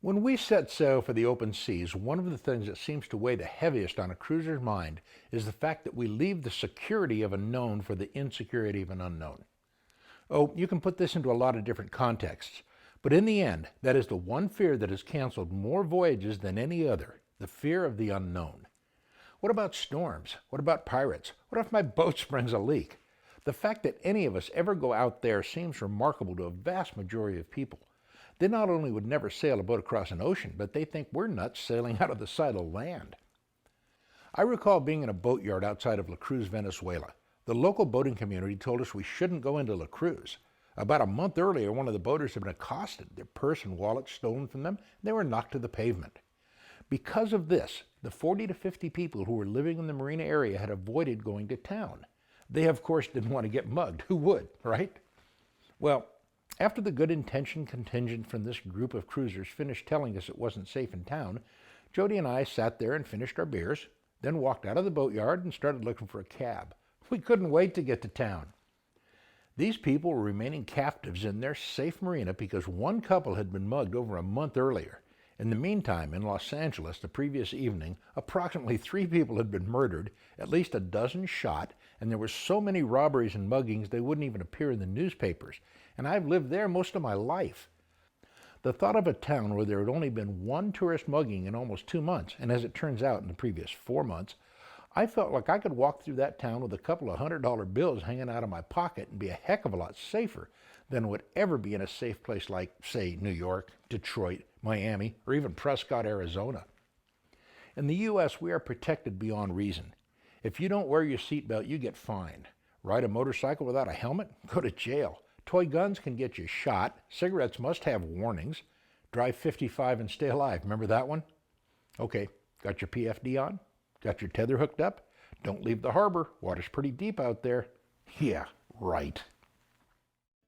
When we set sail for the open seas, one of the things that seems to weigh the heaviest on a cruiser's mind is the fact that we leave the security of a known for the insecurity of an unknown. Oh, you can put this into a lot of different contexts, but in the end, that is the one fear that has canceled more voyages than any other, the fear of the unknown. What about storms? What about pirates? What if my boat springs a leak? The fact that any of us ever go out there seems remarkable to a vast majority of people. They not only would never sail a boat across an ocean, but they think we're nuts sailing out of the sight of land. I recall being in a boatyard outside of La Cruz, Venezuela. The local boating community told us we shouldn't go into La Cruz. About a month earlier, one of the boaters had been accosted, their purse and wallet stolen from them, and they were knocked to the pavement. Because of this, the 40 to 50 people who were living in the marina area had avoided going to town. They, of course, didn't want to get mugged. Who would, right? Well, after the good-intentioned contingent from this group of cruisers finished telling us it wasn't safe in town, Jody and I sat there and finished our beers, then walked out of the boatyard and started looking for a cab. We couldn't wait to get to town. These people were remaining captives in their safe marina because one couple had been mugged over a month earlier. In the meantime, in Los Angeles, the previous evening, approximately 3 people had been murdered, at least a dozen shot, and there were so many robberies and muggings they wouldn't even appear in the newspapers. And I've lived there most of my life. The thought of a town where there had only been one tourist mugging in almost 2 months, and as it turns out in the previous 4 months, I felt like I could walk through that town with a couple of $100 bills hanging out of my pocket and be a heck of a lot safer than would ever be in a safe place like, say, New York, Detroit, Miami, or even Prescott, Arizona. In the U.S., we are protected beyond reason. If you don't wear your seatbelt, you get fined. Ride a motorcycle without a helmet? Go to jail. Toy guns can get you shot. Cigarettes must have warnings. Drive 55 and stay alive. Remember that one? Okay, got your PFD on? Got your tether hooked up? Don't leave the harbor. Water's pretty deep out there. Yeah, right.